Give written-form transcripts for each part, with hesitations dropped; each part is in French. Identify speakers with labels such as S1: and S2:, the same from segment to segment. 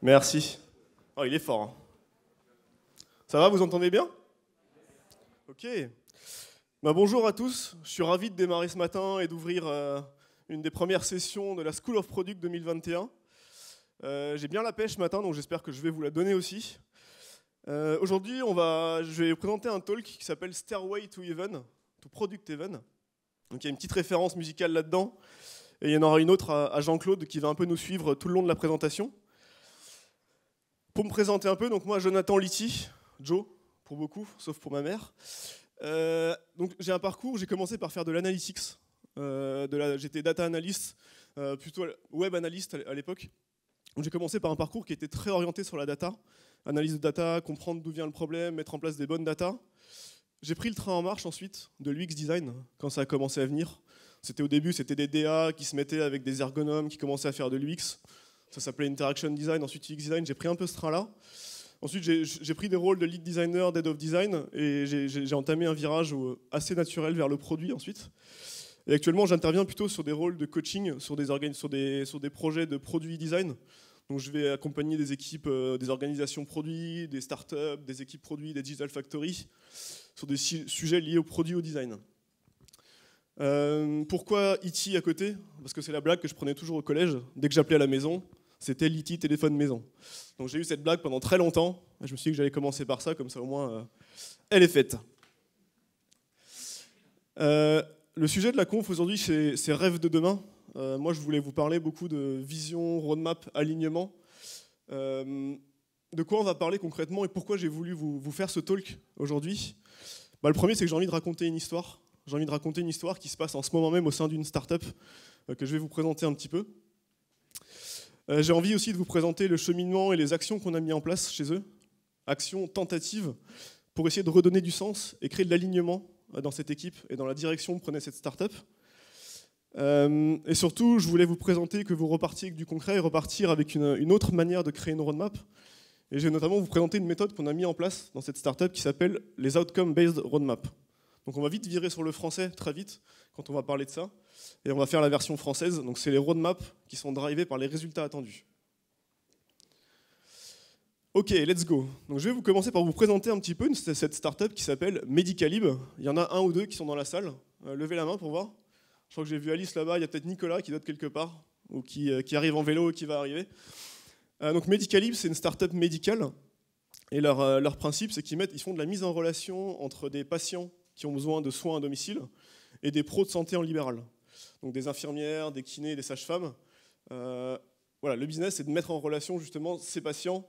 S1: Merci. Oh, il est fort, hein. Ça va, vous entendez bien? Ok. Bonjour à tous. Je suis ravi de démarrer ce matin et d'ouvrir une des premières sessions de la School of Product 2021. J'ai bien la pêche ce matin, donc j'espère que je vais vous la donner aussi. Aujourd'hui, je vais vous présenter un talk qui s'appelle Stairway to Heaven, to Product Heaven. Donc il y a une petite référence musicale là-dedans. Et il y en aura une autre à Jean-Claude qui va un peu nous suivre tout le long de la présentation. Pour me présenter un peu, donc moi Jonathan Litty, Joe pour beaucoup, sauf pour ma mère. Donc j'ai un parcours, j'ai commencé par faire de l'analytics. J'étais data analyst, plutôt web analyst à l'époque. J'ai commencé par un parcours qui était très orienté sur la data, analyse de data, comprendre d'où vient le problème, mettre en place des bonnes data. J'ai pris le train en marche ensuite de l'UX design quand ça a commencé à venir. Au début, c'était des DA qui se mettaient avec des ergonomes, qui commençaient à faire de l'UX. Ça s'appelait Interaction Design, ensuite UX Design, j'ai pris un peu ce train-là. Ensuite, j'ai pris des rôles de lead designer, d'head of design, et j'ai entamé un virage assez naturel vers le produit ensuite. Et actuellement, j'interviens plutôt sur des rôles de coaching, sur des projets de produit design. Donc je vais accompagner des équipes, des organisations produits, des startups, des équipes produits, des digital factories, sur des sujets liés au produit, au design. Pourquoi E.T. à côté? Parce que c'est la blague que je prenais toujours au collège, dès que j'appelais à la maison. C'était l'E.T. téléphone maison. Donc j'ai eu cette blague pendant très longtemps. Je me suis dit que j'allais commencer par ça, comme ça au moins elle est faite. Le sujet de la conf aujourd'hui, c'est rêve de demain. Moi je voulais vous parler beaucoup de vision, roadmap, alignement. De quoi on va parler concrètement et pourquoi j'ai voulu vous faire ce talk aujourd'hui? Le premier, c'est que j'ai envie de raconter une histoire. J'ai envie de raconter une histoire qui se passe en ce moment même au sein d'une startup que je vais vous présenter un petit peu. J'ai envie aussi de vous présenter le cheminement et les actions qu'on a mis en place chez eux. Actions tentatives pour essayer de redonner du sens et créer de l'alignement dans cette équipe et dans la direction que prenait cette startup. Et surtout, je voulais vous présenter que vous repartiez avec du concret et repartir avec une autre manière de créer une roadmap. Et je vais notamment vous présenter une méthode qu'on a mis en place dans cette startup qui s'appelle les Outcome-Based Roadmap. Donc on va vite virer sur le français, très vite, quand on va parler de ça. Et on va faire la version française. Donc c'est les roadmaps qui sont drivés par les résultats attendus. Ok, let's go. Donc je vais vous commencer par vous présenter un petit peu cette startup qui s'appelle Medicalib. Il y en a un ou deux qui sont dans la salle. Levez la main pour voir. Je crois que j'ai vu Alice là-bas. Il y a peut-être Nicolas qui doit être quelque part, ou qui arrive en vélo et qui va arriver. Donc Medicalib, c'est une startup médicale. Et leur principe, c'est qu'ils font de la mise en relation entre des patients qui ont besoin de soins à domicile et des pros de santé en libéral. Donc des infirmières, des kinés, des sages-femmes. Voilà, le business, c'est de mettre en relation justement ces patients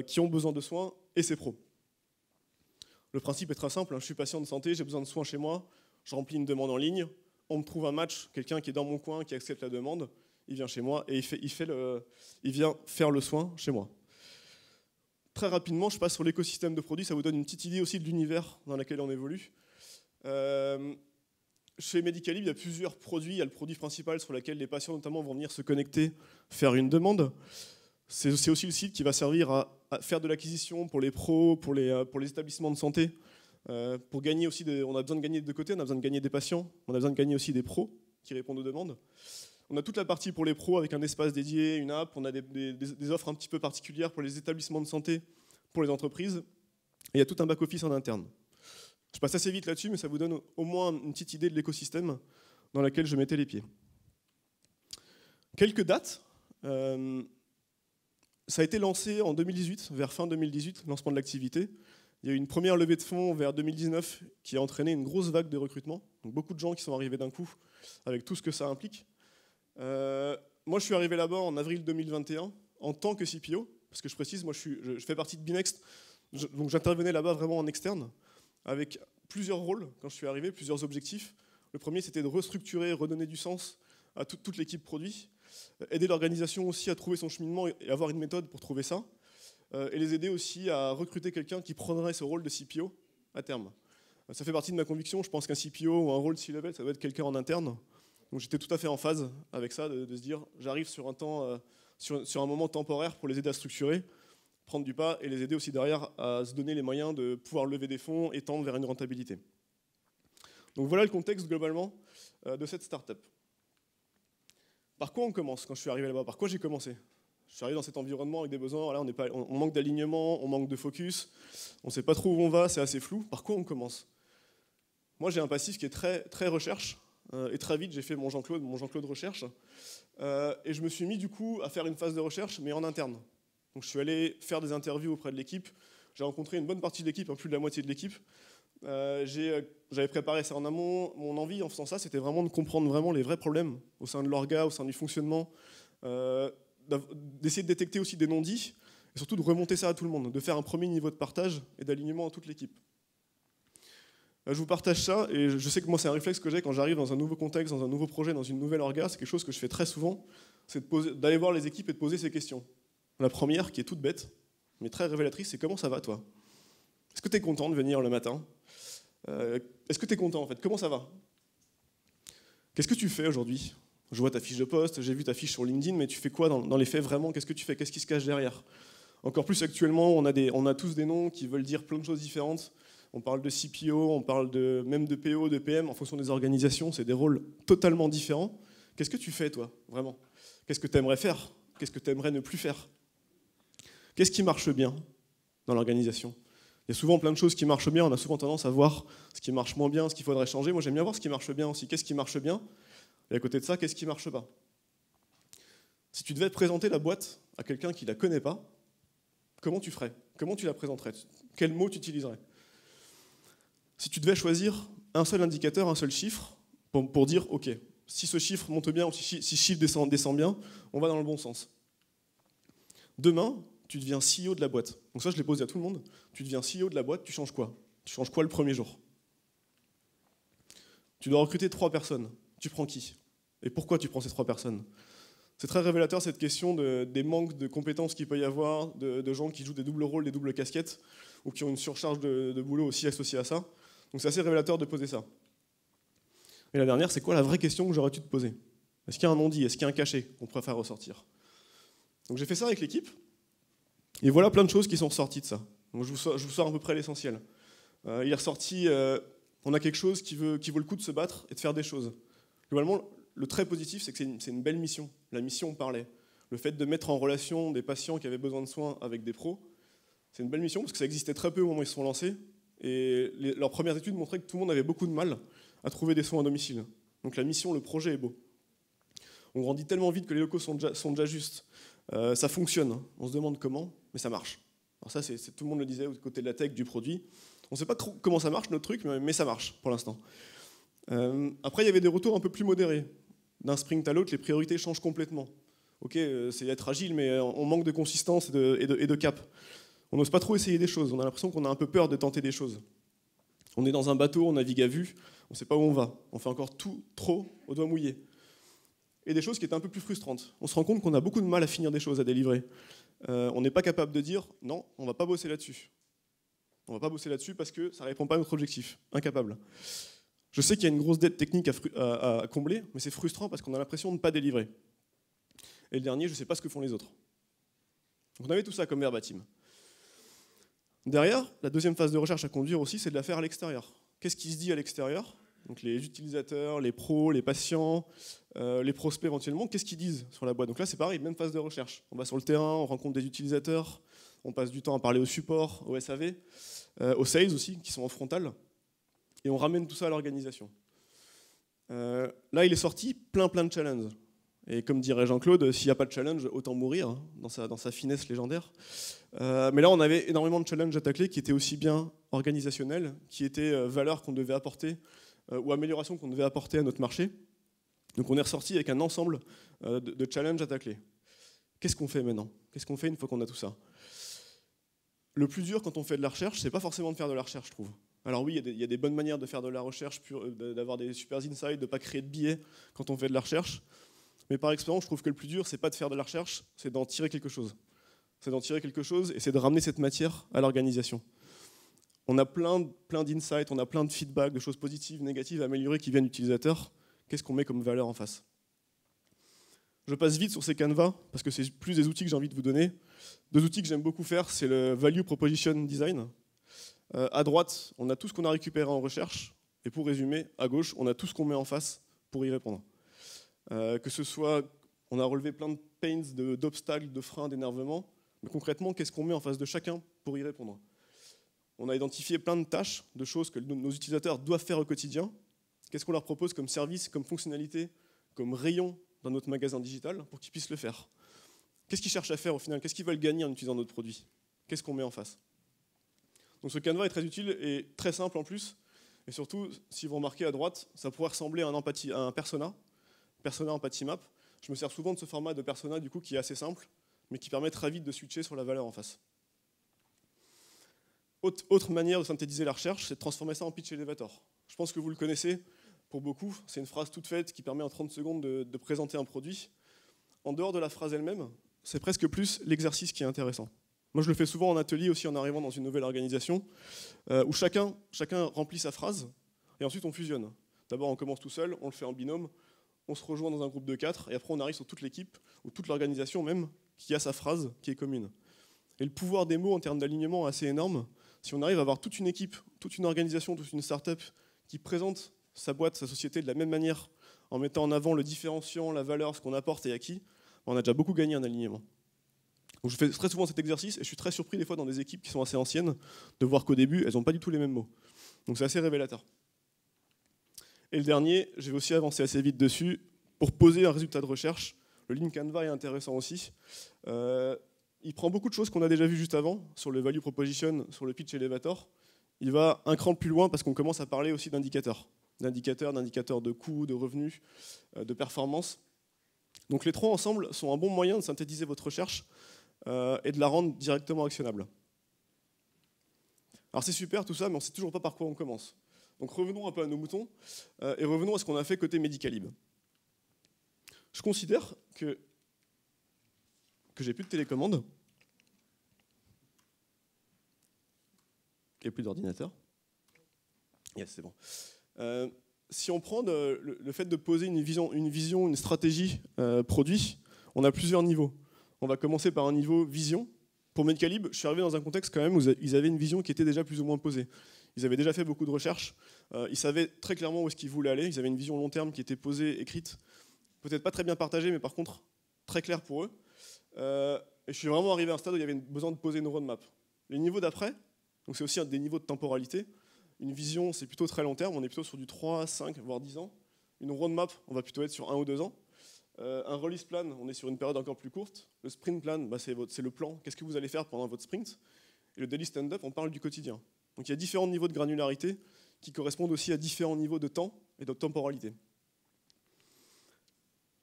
S1: qui ont besoin de soins et ces pros. Le principe est très simple, hein. Je suis patient de santé, j'ai besoin de soins chez moi, je remplis une demande en ligne, on me trouve un match, quelqu'un qui est dans mon coin, qui accepte la demande, il vient chez moi et il vient faire le soin chez moi. Très rapidement, je passe sur l'écosystème de produits, ça vous donne une petite idée aussi de l'univers dans lequel on évolue. Chez Medicalib, il y a plusieurs produits. Il y a le produit principal sur lequel les patients notamment vont venir se connecter, faire une demande. C'est aussi le site qui va servir à faire de l'acquisition pour les pros, pour les établissements de santé. Pour gagner aussi, on a besoin de gagner de deux côtés, on a besoin de gagner des patients, on a besoin de gagner aussi des pros qui répondent aux demandes. On a toute la partie pour les pros avec un espace dédié, une app, on a des offres un petit peu particulières pour les établissements de santé, pour les entreprises, et il y a tout un back-office en interne. Je passe assez vite là-dessus, mais ça vous donne au moins une petite idée de l'écosystème dans lequel je mettais les pieds. Quelques dates. Ça a été lancé en 2018, vers fin 2018, lancement de l'activité. Il y a eu une première levée de fonds vers 2019 qui a entraîné une grosse vague de recrutement. Donc beaucoup de gens qui sont arrivés d'un coup, avec tout ce que ça implique. Moi, je suis arrivé là-bas en avril 2021 en tant que CPO, parce que je précise, moi, je fais partie de Binext, donc j'intervenais là-bas vraiment en externe, avec plusieurs rôles quand je suis arrivé, plusieurs objectifs. Le premier, c'était de restructurer, redonner du sens à toute l'équipe produit, aider l'organisation aussi à trouver son cheminement et avoir une méthode pour trouver ça, et les aider aussi à recruter quelqu'un qui prendrait ce rôle de CPO à terme. Ça fait partie de ma conviction, je pense qu'un CPO ou un rôle C-level, ça doit être quelqu'un en interne. Donc j'étais tout à fait en phase avec ça, de se dire, j'arrive sur un moment temporaire pour les aider à structurer, prendre du pas et les aider aussi derrière à se donner les moyens de pouvoir lever des fonds et tendre vers une rentabilité. Donc voilà le contexte globalement de cette startup. Par quoi on commence quand je suis arrivé là-bas? Par quoi j'ai commencé? Je suis arrivé dans cet environnement avec des besoins, voilà, on manque d'alignement, on manque de focus, on ne sait pas trop où on va, c'est assez flou. Par quoi on commence? Moi, j'ai un passif qui est très, très recherche, et très vite, j'ai fait mon Jean-Claude recherche, et je me suis mis du coup à faire une phase de recherche, mais en interne. Donc je suis allé faire des interviews auprès de l'équipe, j'ai rencontré une bonne partie de l'équipe, plus de la moitié de l'équipe. J'avais préparé ça en amont. Mon envie en faisant ça, c'était vraiment de comprendre vraiment les vrais problèmes au sein de l'orga, au sein du fonctionnement, d'essayer de détecter aussi des non-dits, et surtout de remonter ça à tout le monde, de faire un premier niveau de partage et d'alignement à toute l'équipe. Je vous partage ça, et je sais que moi c'est un réflexe que j'ai quand j'arrive dans un nouveau contexte, dans un nouveau projet, dans une nouvelle orga, c'est quelque chose que je fais très souvent, c'est d'aller voir les équipes et de poser ces questions. La première, qui est toute bête, mais très révélatrice, c'est comment ça va toi? Est-ce que tu es content de venir le matin? Est-ce que tu es content en fait? Comment ça va? Qu'est-ce que tu fais aujourd'hui? Je vois ta fiche de poste, j'ai vu ta fiche sur LinkedIn, mais tu fais quoi dans les faits vraiment? Qu'est-ce que tu fais? Qu'est-ce qui se cache derrière? Encore plus actuellement, on a tous des noms qui veulent dire plein de choses différentes. On parle de CPO, on parle même de PO, de PM, en fonction des organisations, c'est des rôles totalement différents. Qu'est-ce que tu fais toi, vraiment? Qu'est-ce que tu aimerais faire? Qu'est-ce que tu aimerais ne plus faire? Qu'est-ce qui marche bien dans l'organisation? Il y a souvent plein de choses qui marchent bien, on a souvent tendance à voir ce qui marche moins bien, ce qu'il faudrait changer. Moi j'aime bien voir ce qui marche bien aussi. Qu'est-ce qui marche bien? Et à côté de ça, qu'est-ce qui marche pas? Si tu devais présenter la boîte à quelqu'un qui ne la connaît pas, comment tu ferais? Comment tu la présenterais? Quels mots tu utiliserais? Si tu devais choisir un seul indicateur, un seul chiffre, pour dire, ok, si ce chiffre monte bien ou si ce chiffre descend bien, on va dans le bon sens. Demain, tu deviens CEO de la boîte. Donc ça, je l'ai posé à tout le monde. Tu deviens CEO de la boîte, tu changes quoi? Tu changes quoi le premier jour? Tu dois recruter 3 personnes. Tu prends qui? Et pourquoi tu prends ces 3 personnes? C'est très révélateur cette question des manques de compétences qu'il peut y avoir, de gens qui jouent des doubles rôles, des doubles casquettes, ou qui ont une surcharge de boulot aussi associée à ça. Donc c'est assez révélateur de poser ça. Et la dernière, c'est quoi la vraie question que j'aurais dû te poser? Est-ce qu'il y a un non-dit? Est-ce qu'il y a un cachet qu'on pourrait faire ressortir? Donc j'ai fait ça avec l'équipe, et voilà plein de choses qui sont ressorties de ça. Donc je vous sors à peu près l'essentiel. Il est ressorti, on a quelque chose qui vaut le coup de se battre et de faire des choses. Globalement, le très positif, c'est que c'est une belle mission. La mission parlait. Le fait de mettre en relation des patients qui avaient besoin de soins avec des pros, c'est une belle mission parce que ça existait très peu au moment où ils se sont lancés. Et leurs premières études montraient que tout le monde avait beaucoup de mal à trouver des soins à domicile. Donc la mission, le projet est beau. On grandit tellement vite que les locaux sont déjà justes. Ça fonctionne. On se demande comment, mais ça marche. Alors ça, tout le monde le disait au côté de la tech, du produit. On ne sait pas trop comment ça marche, notre truc, mais ça marche pour l'instant. Après, il y avait des retours un peu plus modérés. D'un sprint à l'autre, les priorités changent complètement. Ok, c'est être agile, mais on manque de consistance et de cap. On n'ose pas trop essayer des choses. On a l'impression qu'on a un peu peur de tenter des choses. On est dans un bateau, on navigue à vue, on ne sait pas où on va. On fait encore tout trop au doigt mouillé. Et des choses qui étaient un peu plus frustrantes. On se rend compte qu'on a beaucoup de mal à finir des choses, à délivrer. On n'est pas capable de dire non, on ne va pas bosser là-dessus. On ne va pas bosser là-dessus parce que ça ne répond pas à notre objectif. Incapable. Je sais qu'il y a une grosse dette technique à combler, mais c'est frustrant parce qu'on a l'impression de ne pas délivrer. Et le dernier, je ne sais pas ce que font les autres. Donc on avait tout ça comme verbatim. Derrière, la deuxième phase de recherche à conduire aussi, c'est de la faire à l'extérieur. Qu'est-ce qui se dit à l'extérieur? Donc les utilisateurs, les pros, les patients, les prospects éventuellement, qu'est-ce qu'ils disent sur la boîte? Donc là, c'est pareil, même phase de recherche. On va sur le terrain, on rencontre des utilisateurs, on passe du temps à parler au support, au SAV, aux sales aussi, qui sont en frontal, et on ramène tout ça à l'organisation. Là, il est sorti plein de challenges. Et comme dirait Jean-Claude, s'il n'y a pas de challenge, autant mourir, hein, dans sa finesse légendaire. Mais là, on avait énormément de challenges à tacler qui étaient aussi bien organisationnels, qui étaient valeurs qu'on devait apporter, ou améliorations qu'on devait apporter à notre marché. Donc on est ressorti avec un ensemble de challenges à tacler. Qu'est-ce qu'on fait maintenant? Qu'est-ce qu'on fait une fois qu'on a tout ça? Le plus dur quand on fait de la recherche, c'est pas forcément de faire de la recherche, je trouve. Alors oui, il y a des bonnes manières de faire de la recherche, d'avoir des super insights, de ne pas créer de biais quand on fait de la recherche. Mais par expérience, je trouve que le plus dur, c'est pas de faire de la recherche, c'est d'en tirer quelque chose. C'est d'en tirer quelque chose et c'est de ramener cette matière à l'organisation. On a plein d'insights, on a plein de feedback, de choses positives, négatives, améliorées qui viennent d'utilisateurs. Qu'est-ce qu'on met comme valeur en face? Je passe vite sur ces canevas parce que c'est plus des outils que j'ai envie de vous donner. 2 outils que j'aime beaucoup faire, c'est le Value Proposition Design. À droite, on a tout ce qu'on a récupéré en recherche. Et pour résumer, à gauche, on a tout ce qu'on met en face pour y répondre. Que ce soit on a relevé plein de pains, d'obstacles, de freins, d'énervements. Mais concrètement, qu'est-ce qu'on met en face de chacun pour y répondre? On a identifié plein de tâches, de choses que nos utilisateurs doivent faire au quotidien. Qu'est-ce qu'on leur propose comme service, comme fonctionnalité, comme rayon dans notre magasin digital pour qu'ils puissent le faire? Qu'est-ce qu'ils cherchent à faire au final? Qu'est-ce qu'ils veulent gagner en utilisant notre produit? Qu'est-ce qu'on met en face? Donc ce canevas est très utile et très simple en plus. Et surtout, si vous remarquez à droite, ça pourrait ressembler à un persona Empathy Map. Je me sers souvent de ce format de persona du coup, qui est assez simple, mais qui permet très vite de switcher sur la valeur en face. Autre manière de synthétiser la recherche, c'est de transformer ça en pitch elevator. Je pense que vous le connaissez pour beaucoup. C'est une phrase toute faite qui permet en 30 secondes de présenter un produit. En dehors de la phrase elle-même, c'est presque plus l'exercice qui est intéressant. Moi, je le fais souvent en atelier aussi en arrivant dans une nouvelle organisation, où chacun remplit sa phrase, et ensuite on fusionne. D'abord, on commence tout seul, on le fait en binôme, on se rejoint dans un groupe de 4, et après on arrive sur toute l'équipe, ou toute l'organisation même, qui a sa phrase qui est commune. Et le pouvoir des mots en termes d'alignement est assez énorme. Si on arrive à avoir toute une équipe, toute une organisation, toute une start-up qui présente sa boîte, sa société de la même manière, en mettant en avant le différenciant, la valeur, ce qu'on apporte et à qui, on a déjà beaucoup gagné en alignement. Donc je fais très souvent cet exercice et je suis très surpris des fois dans des équipes qui sont assez anciennes de voir qu'au début, elles n'ont pas du tout les mêmes mots. Donc c'est assez révélateur. Et le dernier, je vais aussi avancer assez vite dessus, pour poser un résultat de recherche. Le Lean Canvas est intéressant aussi. Il prend beaucoup de choses qu'on a déjà vues juste avant, sur le Value Proposition, sur le Pitch Elevator. Il va un cran plus loin parce qu'on commence à parler aussi d'indicateurs de coûts, de revenus, de performance. Donc les trois ensemble sont un bon moyen de synthétiser votre recherche et de la rendre directement actionnable. Alors c'est super tout ça, mais on ne sait toujours pas par quoi on commence. Donc revenons un peu à nos moutons et revenons à ce qu'on a fait côté Medicalib. Je considère que j'ai plus de télécommande. Il n'y a plus d'ordinateur. Yes, c'est bon. Si on prend le fait de poser une vision, une stratégie produit, on a plusieurs niveaux. On va commencer par un niveau vision. Pour Medicalib, je suis arrivé dans un contexte quand même où ils avaient une vision qui était déjà plus ou moins posée. Ils avaient déjà fait beaucoup de recherches. Ils savaient très clairement où est-ce qu'ils voulaient aller. Ils avaient une vision long terme qui était posée, écrite. Peut-être pas très bien partagée, mais par contre très claire pour eux. Et je suis vraiment arrivé à un stade où il y avait besoin de poser une roadmap. Les niveaux d'après, donc c'est aussi des niveaux de temporalité. Une vision, c'est plutôt très long terme, on est plutôt sur du 3, 5, voire 10 ans. Une roadmap, on va plutôt être sur 1 ou 2 ans. Un release plan, on est sur une période encore plus courte. Le sprint plan, c'est le plan, qu'est-ce que vous allez faire pendant votre sprint. Et le daily stand-up, on parle du quotidien. Donc il y a différents niveaux de granularité qui correspondent aussi à différents niveaux de temps et de temporalité.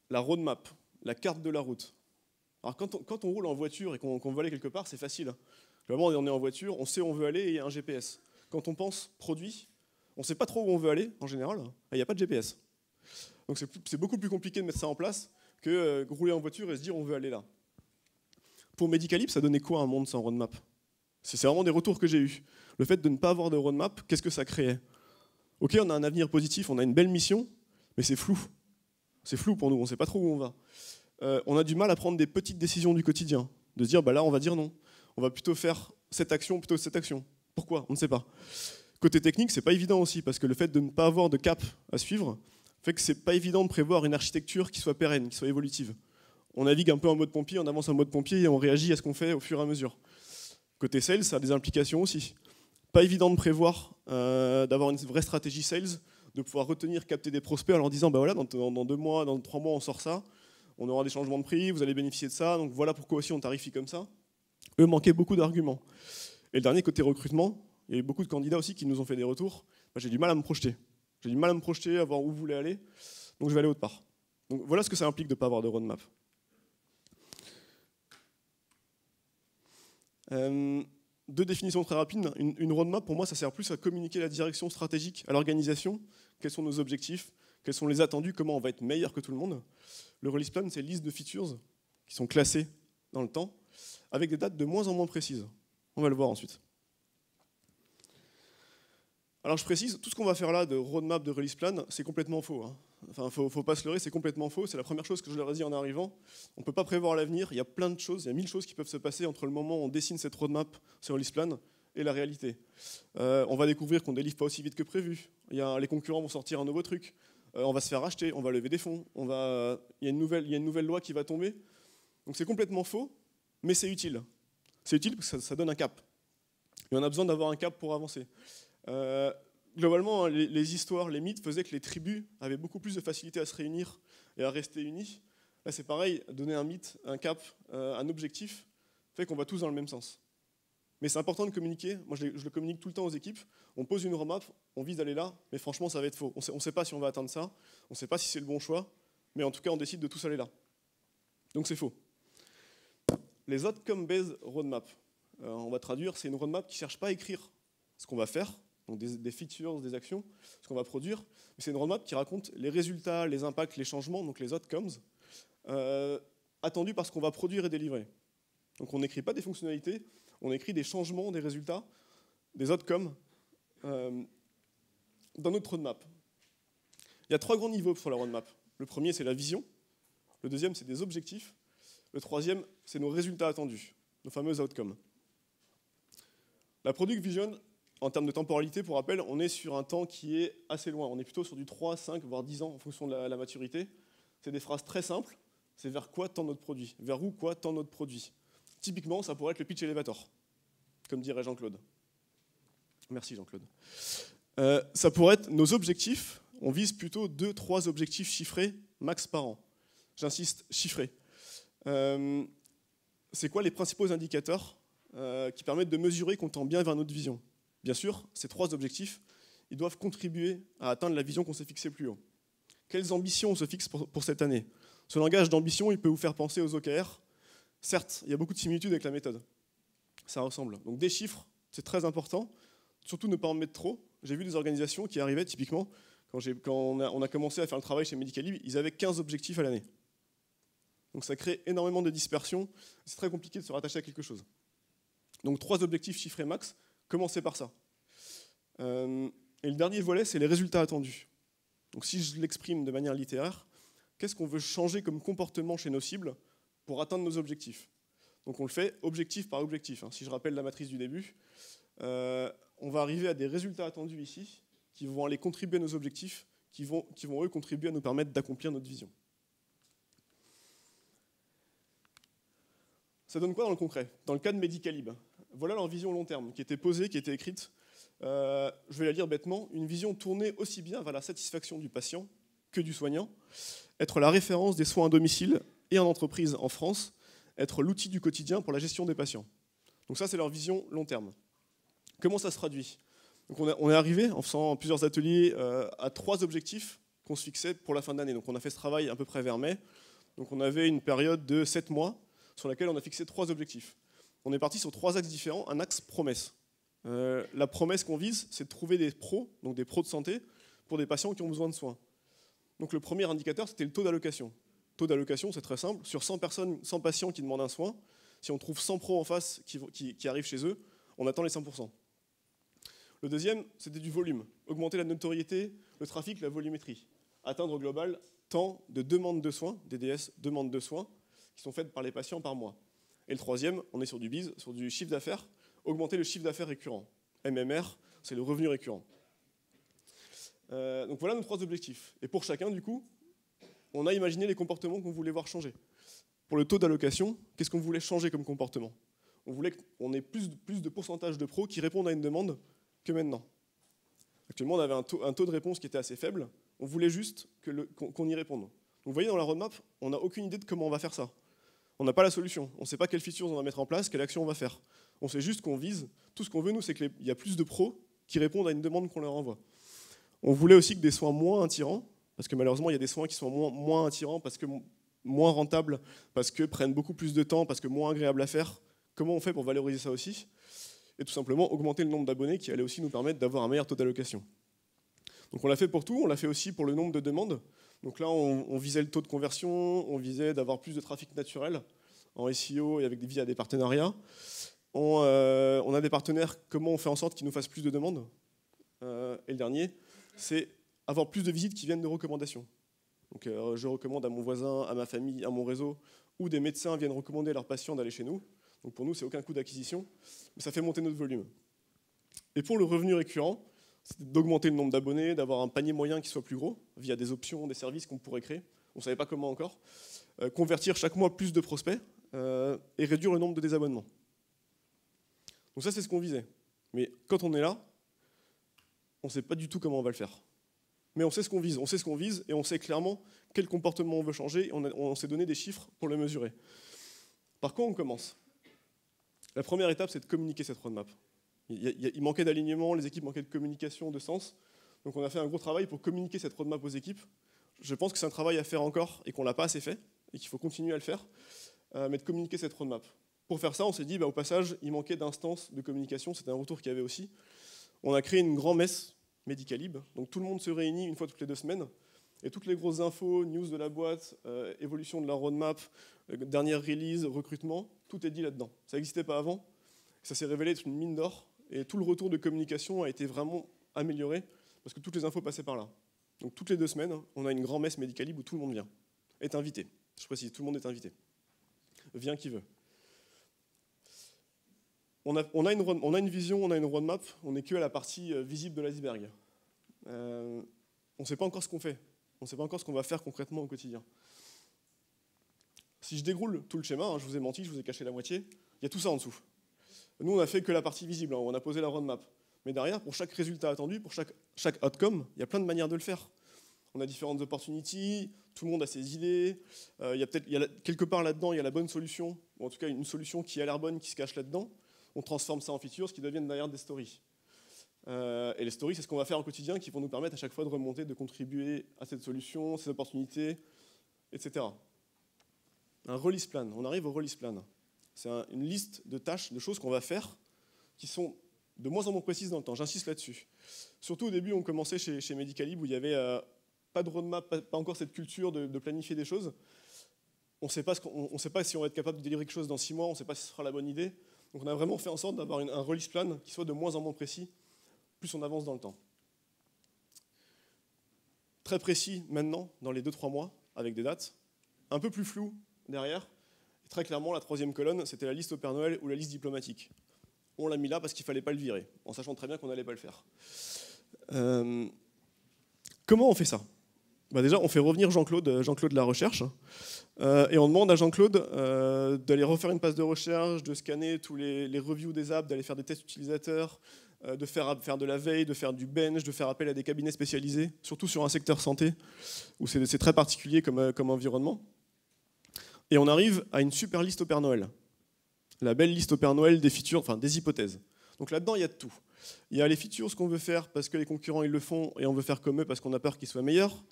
S1: La roadmap, la carte de la route. Alors quand on roule en voiture et qu'on veut aller quelque part, c'est facile. Vraiment, on est en voiture, on sait où on veut aller et il y a un GPS. Quand on pense produit, on ne sait pas trop où on veut aller en général, il n'y a pas de GPS. Donc c'est beaucoup plus compliqué de mettre ça en place que rouler en voiture et se dire on veut aller là. Pour Medicalib, ça donnait quoi un monde sans roadmap? C'est vraiment des retours que j'ai eus. Le fait de ne pas avoir de roadmap, qu'est-ce que ça créait? Ok, on a un avenir positif, on a une belle mission, mais c'est flou. C'est flou pour nous, on ne sait pas trop où on va. On a du mal à prendre des petites décisions du quotidien, de se dire bah là on va dire non, on va plutôt faire cette action plutôt que cette action. Pourquoi? On ne sait pas. Côté technique, c'est pas évident aussi, parce que le fait de ne pas avoir de cap à suivre fait que c'est pas évident de prévoir une architecture qui soit pérenne, qui soit évolutive. On navigue un peu en mode pompier, on avance en mode pompier et on réagit à ce qu'on fait au fur et à mesure. Côté sales, ça a des implications aussi. Pas évident de prévoir, d'avoir une vraie stratégie sales, de pouvoir retenir, capter des prospects en leur disant bah voilà, dans 2 mois, dans 3 mois on sort ça, on aura des changements de prix, vous allez bénéficier de ça, donc voilà pourquoi aussi on tarifie comme ça. Eux manquaient beaucoup d'arguments. Et le dernier, côté recrutement, il y a eu beaucoup de candidats aussi qui nous ont fait des retours. Moi, j'ai du mal à me projeter. J'ai du mal à me projeter, à voir où vous voulez aller, donc je vais aller autre part. Donc voilà ce que ça implique de ne pas avoir de roadmap. Deux définitions très rapides. Une roadmap, pour moi, ça sert plus à communiquer la direction stratégique à l'organisation. Quels sont nos objectifs? Quels sont les attendus? Comment on va être meilleur que tout le monde? Le release plan, c'est une liste de features qui sont classées dans le temps, avec des dates de moins en moins précises. On va le voir ensuite. Alors je précise, tout ce qu'on va faire là de roadmap, de release plan, c'est complètement faux. Enfin, faut pas se leurrer, c'est complètement faux. C'est la première chose que je leur ai dit en arrivant. On ne peut pas prévoir l'avenir. Il y a plein de choses, il y a 1000 choses qui peuvent se passer entre le moment où on dessine cette roadmap, ce release plan, et la réalité. On va découvrir qu'on ne délivre pas aussi vite que prévu. Les concurrents vont sortir un nouveau truc. on va se faire racheter, on va lever des fonds, il y a une nouvelle loi qui va tomber. Donc c'est complètement faux, mais c'est utile. C'est utile parce que ça donne un cap. Et on a besoin d'avoir un cap pour avancer. Globalement, hein, les histoires, les mythes faisaient que les tribus avaient beaucoup plus de facilité à se réunir et à rester unis. Là, c'est pareil, donner un mythe, un cap, un objectif, fait qu'on va tous dans le même sens. Mais c'est important de communiquer. Moi, je le communique tout le temps aux équipes. On pose une roadmap, on vise d'aller là, mais franchement, ça va être faux. On ne sait pas si on va atteindre ça, on ne sait pas si c'est le bon choix, mais en tout cas, on décide de tous aller là. Donc c'est faux. Les outcome-based roadmap, on va traduire, c'est une roadmap qui ne cherche pas à écrire ce qu'on va faire, donc des features, des actions, ce qu'on va produire, mais c'est une roadmap qui raconte les résultats, les impacts, les changements, donc les outcomes, attendus par ce qu'on va produire et délivrer. Donc on n'écrit pas des fonctionnalités, on écrit des changements, des résultats, des outcomes dans notre roadmap. Il y a 3 grands niveaux sur la roadmap. Le premier, c'est la vision. Le deuxième, c'est des objectifs. Le troisième, c'est nos résultats attendus, nos fameux outcomes. La Product Vision, en termes de temporalité, pour rappel, on est sur un temps qui est assez loin. On est plutôt sur du 3, 5, voire 10 ans en fonction de la maturité. C'est des phrases très simples. C'est vers quoi tend notre produit? Vers où quoi tend notre produit? Typiquement, ça pourrait être le pitch elevator, comme dirait Jean-Claude. Merci Jean-Claude. Ça pourrait être nos objectifs. On vise plutôt 2-3 objectifs chiffrés max par an. J'insiste, chiffrés. C'est quoi les principaux indicateurs qui permettent de mesurer qu'on tend bien vers notre vision? Bien sûr, ces 3 objectifs, ils doivent contribuer à atteindre la vision qu'on s'est fixée plus haut. Quelles ambitions on se fixe pour cette année? Ce langage d'ambition, il peut vous faire penser aux OKR. Certes, il y a beaucoup de similitudes avec la méthode. Ça ressemble. Donc des chiffres, c'est très important. Surtout ne pas en mettre trop. J'ai vu des organisations qui arrivaient, typiquement, quand on a commencé à faire le travail chez Medicalib, ils avaient 15 objectifs à l'année. Donc ça crée énormément de dispersion. C'est très compliqué de se rattacher à quelque chose. Donc 3 objectifs chiffrés max, commencez par ça. Et le dernier volet, c'est les résultats attendus. Donc si je l'exprime de manière littéraire, qu'est-ce qu'on veut changer comme comportement chez nos cibles pour atteindre nos objectifs? Donc on le fait objectif par objectif. Si je rappelle la matrice du début, on va arriver à des résultats attendus ici qui vont aller contribuer à nos objectifs, qui vont eux contribuer à nous permettre d'accomplir notre vision. Ça donne quoi dans le concret? Dans le cas de Medicalib, voilà leur vision long terme qui était posée, qui était écrite. Je vais la lire bêtement. Une vision tournée aussi bien vers la satisfaction du patient que du soignant, être la référence des soins à domicile et en entreprise en France, être l'outil du quotidien pour la gestion des patients. Donc ça, c'est leur vision long terme. Comment ça se traduit? Donc on est arrivé, en faisant plusieurs ateliers, à 3 objectifs qu'on se fixait pour la fin d'année. Donc on a fait ce travail à peu près vers mai. Donc on avait une période de 7 mois sur laquelle on a fixé 3 objectifs. On est parti sur 3 axes différents. Un axe promesse. La promesse qu'on vise, c'est de trouver des pros, donc des pros de santé, pour des patients qui ont besoin de soins. Donc le premier indicateur, c'était le taux d'allocation. Taux d'allocation, c'est très simple. Sur 100 personnes, 100 patients qui demandent un soin, si on trouve 100 pros en face qui arrivent chez eux, on attend les 100%. Le deuxième, c'était du volume. Augmenter la notoriété, le trafic, la volumétrie. Atteindre au global tant de demandes de soins, DDS, demandes de soins, qui sont faites par les patients par mois. Et le troisième, on est sur du biz, sur du chiffre d'affaires, augmenter le chiffre d'affaires récurrent. MMR, c'est le revenu récurrent. Donc voilà nos 3 objectifs. Et pour chacun, du coup, on a imaginé les comportements qu'on voulait voir changer. Pour le taux d'allocation, qu'est-ce qu'on voulait changer comme comportement? On voulait qu'on ait plus de pourcentage de pros qui répondent à une demande que maintenant. Actuellement, on avait un taux de réponse qui était assez faible. On voulait juste qu'on y réponde. Donc vous voyez, dans la roadmap, on n'a aucune idée de comment on va faire ça. On n'a pas la solution. On ne sait pas quelles features on va mettre en place, quelle action on va faire. On sait juste qu'on vise. Tout ce qu'on veut, nous, c'est qu'il y a plus de pros qui répondent à une demande qu'on leur envoie. On voulait aussi que des soins moins attirants, parce que malheureusement, il y a des soins qui sont moins attirants, parce que moins rentables, parce que prennent beaucoup plus de temps, parce que moins agréables à faire. Comment on fait pour valoriser ça aussi? Et tout simplement augmenter le nombre d'abonnés qui allait aussi nous permettre d'avoir un meilleur taux d'allocation. Donc on l'a fait pour tout, on l'a fait aussi pour le nombre de demandes. Donc là, on visait le taux de conversion, on visait d'avoir plus de trafic naturel en SEO et via des partenariats. On a des partenaires, comment on fait en sorte qu'ils nous fassent plus de demandes? Et le dernier, c'est avoir plus de visites qui viennent de recommandations. Donc je recommande à mon voisin, à ma famille, à mon réseau, ou des médecins viennent recommander à leurs patients d'aller chez nous. Donc pour nous, c'est aucun coût d'acquisition, mais ça fait monter notre volume. Et pour le revenu récurrent, c'était d'augmenter le nombre d'abonnés, d'avoir un panier moyen qui soit plus gros, via des options, des services qu'on pourrait créer. On ne savait pas comment encore. Convertir chaque mois plus de prospects et réduire le nombre de désabonnements. Donc ça, c'est ce qu'on visait. Mais quand on est là, on ne sait pas du tout comment on va le faire. Mais on sait ce qu'on vise, et on sait clairement quel comportement on veut changer, et on s'est donné des chiffres pour le mesurer. Par quoi on commence? La première étape, c'est de communiquer cette roadmap. Il manquait d'alignement, les équipes manquaient de communication, de sens. Donc on a fait un gros travail pour communiquer cette roadmap aux équipes. Je pense que c'est un travail à faire encore et qu'on ne l'a pas assez fait, et qu'il faut continuer à le faire, mais de communiquer cette roadmap. Pour faire ça, on s'est dit, au passage, il manquait d'instances de communication, c'était un retour qu'il y avait aussi. On a créé une grande messe Medicalib, donc tout le monde se réunit une fois toutes les 2 semaines, et toutes les grosses infos, news de la boîte, évolution de la roadmap, dernière release, recrutement, tout est dit là-dedans. Ça n'existait pas avant, ça s'est révélé être une mine d'or, et tout le retour de communication a été vraiment amélioré, parce que toutes les infos passaient par là. Donc toutes les 2 semaines, on a une grande messe Medicalib où tout le monde vient, est invité. Je précise, tout le monde est invité. Vient qui veut. On a une vision, on a une roadmap, on n'est que à la partie visible de l'iceberg. On ne sait pas encore ce qu'on fait, on ne sait pas encore ce qu'on va faire concrètement au quotidien. Si je déroule tout le schéma, je vous ai menti, je vous ai caché la moitié, il y a tout ça en dessous. Nous, on n'a fait que la partie visible, on a posé la roadmap. Mais derrière, pour chaque résultat attendu, pour chaque outcome, il y a plein de manières de le faire. On a différentes opportunités, tout le monde a ses idées, quelque part là-dedans, il y a la bonne solution, ou en tout cas une solution qui a l'air bonne, qui se cache là-dedans. On transforme ça en features qui deviennent derrière des stories. Et les stories, c'est ce qu'on va faire au quotidien qui vont nous permettre à chaque fois de remonter, de contribuer à cette solution, ces opportunités, etc. Un release plan, on arrive au release plan. C'est une liste de tâches, de choses qu'on va faire qui sont de moins en moins précises dans le temps. J'insiste là-dessus. Surtout au début, on commençait chez Medicalib où il n'y avait pas de roadmap, pas encore cette culture de planifier des choses. On ne sait pas si on va être capable de délivrer quelque chose dans 6 mois, on ne sait pas si ce sera la bonne idée. Donc on a vraiment fait en sorte d'avoir un release plan qui soit de moins en moins précis, plus on avance dans le temps. Très précis maintenant, dans les 2-3 mois, avec des dates, un peu plus flou derrière. Et très clairement, la 3e colonne, c'était la liste au Père Noël ou la liste diplomatique. On l'a mis là parce qu'il ne fallait pas le virer, en sachant très bien qu'on n'allait pas le faire. Comment on fait ça? Déjà, on fait revenir Jean-Claude de la recherche, et on demande à Jean-Claude d'aller refaire une passe de recherche, de scanner tous les reviews des apps, d'aller faire des tests utilisateurs, de faire de la veille, de faire du bench, de faire appel à des cabinets spécialisés, surtout sur un secteur santé, où c'est très particulier comme environnement. Et on arrive à une super liste au Père Noël. La belle liste au Père Noël des features, enfin des hypothèses. Donc là-dedans, il y a de tout. Il y a les features, ce qu'on veut faire parce que les concurrents ils le font et on veut faire comme eux parce qu'on a peur qu'ils soient meilleurs.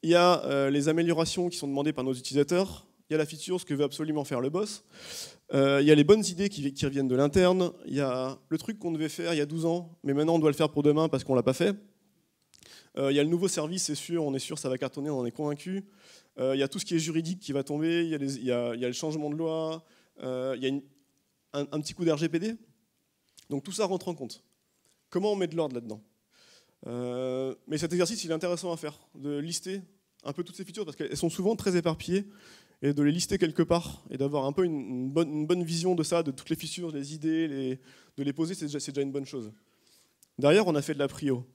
S1: Il y a les améliorations qui sont demandées par nos utilisateurs. Il y a la feature, ce que veut absolument faire le boss. Il y a les bonnes idées qui reviennent de l'interne. Il y a le truc qu'on devait faire il y a 12 ans, mais maintenant on doit le faire pour demain parce qu'on ne l'a pas fait. Il y a le nouveau service, c'est sûr, on est sûr, ça va cartonner, on en est convaincu. Il y a tout ce qui est juridique qui va tomber. Il y a le changement de loi. Il y a un petit coup d'RGPD. Donc tout ça rentre en compte. Comment on met de l'ordre là-dedans? Mais cet exercice, il est intéressant à faire, de lister un peu toutes ces features, parce qu'elles sont souvent très éparpillées, et de les lister quelque part, et d'avoir un peu une bonne vision de ça, de toutes les features, les idées, de les poser, c'est déjà une bonne chose. Derrière, on a fait de la prio.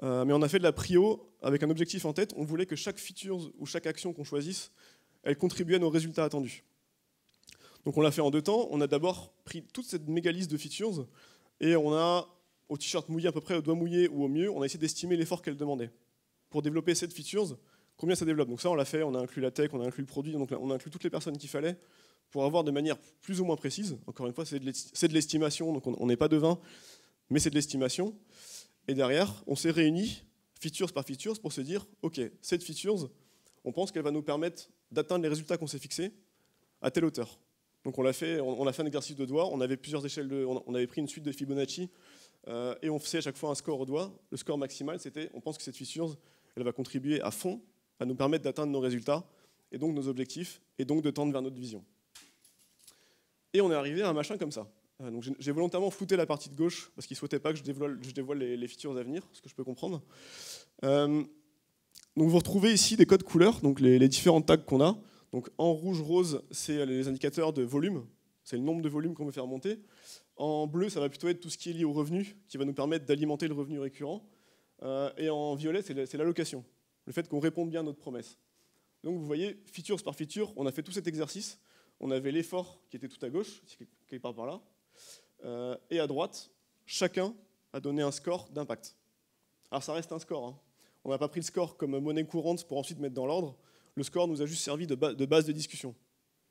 S1: Mais on a fait de la prio avec un objectif en tête, on voulait que chaque feature ou chaque action qu'on choisisse, elle contribuait à nos résultats attendus. Donc on l'a fait en 2 temps, on a d'abord pris toute cette méga liste de features, et on a, au t-shirt mouillé à peu près, au doigt mouillé ou au mieux, on a essayé d'estimer l'effort qu'elle demandait. Pour développer cette features, combien ça développe? Donc ça on l'a fait, on a inclus la tech, on a inclus le produit, donc on a inclus toutes les personnes qu'il fallait pour avoir de manière plus ou moins précise. Encore une fois, c'est de l'estimation, donc on n'est pas devin, mais c'est de l'estimation. Et derrière, on s'est réunis, features par features, pour se dire, ok, cette features, on pense qu'elle va nous permettre d'atteindre les résultats qu'on s'est fixés à telle hauteur. Donc on a fait un exercice de doigt, on avait plusieurs échelles, on avait pris une suite de Fibonacci, et on faisait à chaque fois un score au doigt. Le score maximal, c'était, on pense que cette feature, elle va contribuer à fond à nous permettre d'atteindre nos résultats, et donc nos objectifs, et donc de tendre vers notre vision. Et on est arrivé à un machin comme ça. Donc j'ai volontairement flouté la partie de gauche, parce qu'il ne souhaitait pas que je dévoile les features à venir, ce que je peux comprendre. Donc vous retrouvez ici des codes couleurs, donc les différents tags qu'on a. Donc en rouge, rose, c'est les indicateurs de volume, c'est le nombre de volumes qu'on veut faire monter. En bleu, ça va plutôt être tout ce qui est lié au revenu, qui va nous permettre d'alimenter le revenu récurrent. Et en violet, c'est l'allocation, le fait qu'on réponde bien à notre promesse. Donc vous voyez, features par feature, on a fait tout cet exercice. On avait l'effort qui était tout à gauche, quelque part par là. Et à droite, chacun a donné un score d'impact. Alors ça reste un score, hein. On n'a pas pris le score comme monnaie courante pour ensuite mettre dans l'ordre. Le score nous a juste servi de base de discussion.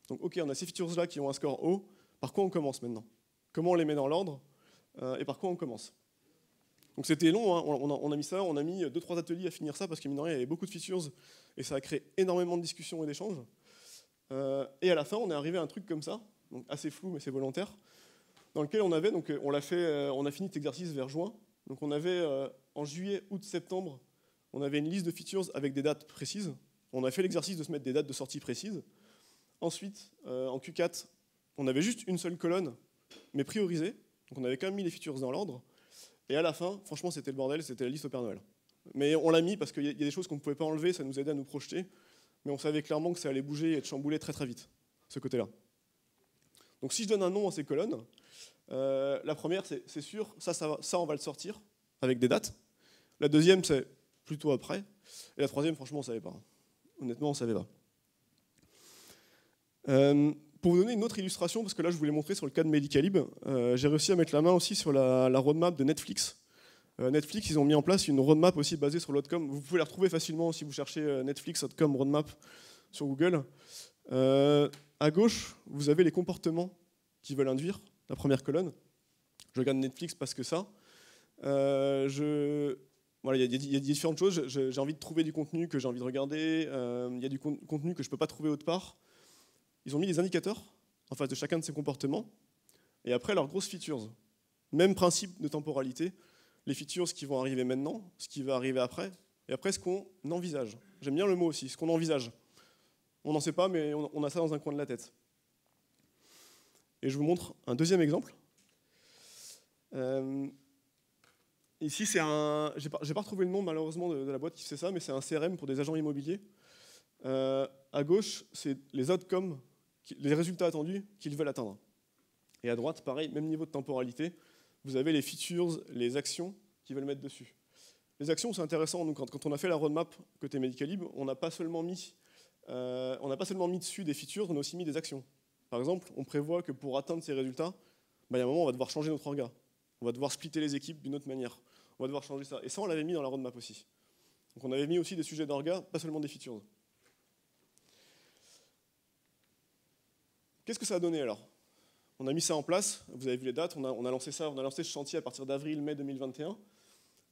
S1: Donc ok, on a ces features-là qui ont un score haut. Par quoi on commence maintenant? Comment on les met dans l'ordre? Et par quoi on commence? Donc c'était long, hein. On a mis 2-3 ateliers à finir ça parce que mine de rien, il y avait beaucoup de features et ça a créé énormément de discussions et d'échanges. Et à la fin, on est arrivé à un truc comme ça, donc assez flou mais c'est volontaire, dans lequel on avait, donc on a fini cet exercice vers juin. Donc on avait en juillet, août, septembre, on avait une liste de features avec des dates précises. On a fait l'exercice de se mettre des dates de sortie précises. Ensuite, en Q4, on avait juste une seule colonne, mais priorisée. Donc on avait quand même mis les features dans l'ordre. Et à la fin, franchement, c'était le bordel, c'était la liste au Père Noël. Mais on l'a mis parce qu'il y a des choses qu'on ne pouvait pas enlever, ça nous aidait à nous projeter. Mais on savait clairement que ça allait bouger et être chamboulé très très vite, ce côté-là. Donc si je donne un nom à ces colonnes, la première, c'est sûr, ça on va le sortir avec des dates. La deuxième, c'est plutôt après. Et la troisième, franchement, on ne savait pas. Honnêtement, on ne savait pas. Pour vous donner une autre illustration, parce que là, je vous l'ai montré sur le cas de Medicalib, j'ai réussi à mettre la main aussi sur la roadmap de Netflix. Netflix, ils ont mis en place une roadmap aussi basée sur l'outcome. Vous pouvez la retrouver facilement si vous cherchez Netflix outcome roadmap sur Google. À gauche, vous avez les comportements qu'ils veulent induire, la première colonne. Je regarde Netflix parce que ça. Voilà, il y a différentes choses. J'ai envie de trouver du contenu que j'ai envie de regarder. Il y a du contenu que je ne peux pas trouver autre part. Ils ont mis des indicateurs en face de chacun de ces comportements. Et après, leurs grosses features. Même principe de temporalité. Les features, ce qui vont arriver maintenant, ce qui va arriver après, et après, ce qu'on envisage. J'aime bien le mot aussi, ce qu'on envisage. On n'en sait pas, mais on a ça dans un coin de la tête. Et je vous montre un deuxième exemple. Ici, c'est un... J'ai pas retrouvé le nom, malheureusement, de la boîte qui fait ça, mais c'est un CRM pour des agents immobiliers. À gauche, c'est les outcomes, les résultats attendus qu'ils veulent atteindre. Et à droite, pareil, même niveau de temporalité, vous avez les features, les actions qu'ils veulent mettre dessus. Les actions, c'est intéressant. Donc, quand on a fait la roadmap côté Medicalib, on n'a pas seulement mis dessus des features, on a aussi mis des actions. Par exemple, on prévoit que pour atteindre ces résultats, il y a un moment, on va devoir changer notre orga. On va devoir splitter les équipes d'une autre manière. On va devoir changer ça. Et ça, on l'avait mis dans la roadmap aussi. Donc on avait mis aussi des sujets d'orga, pas seulement des features. Qu'est-ce que ça a donné alors? On a mis ça en place, vous avez vu les dates, on a lancé ce chantier à partir d'avril-mai 2021.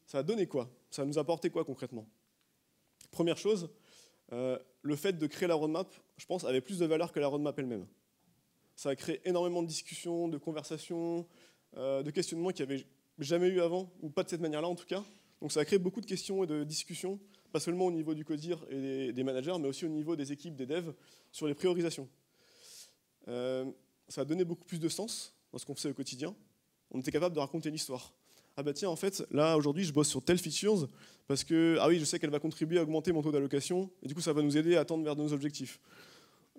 S1: Ça a donné quoi? Ça nous a apporté quoi concrètement? Première chose, le fait de créer la roadmap, je pense, avait plus de valeur que la roadmap elle-même. Ça a créé énormément de discussions, de conversations, de questionnements qu'il n'y avait jamais eu avant, ou pas de cette manière-là en tout cas. Donc ça a créé beaucoup de questions et de discussions, pas seulement au niveau du codir et des managers, mais aussi au niveau des équipes, des devs, sur les priorisations. Ça a donné beaucoup plus de sens dans ce qu'on faisait au quotidien. On était capable de raconter l'histoire. Ah bah tiens, en fait, là, aujourd'hui, je bosse sur telle features, parce que, ah oui, je sais qu'elle va contribuer à augmenter mon taux d'allocation, et du coup, ça va nous aider à tendre vers nos objectifs.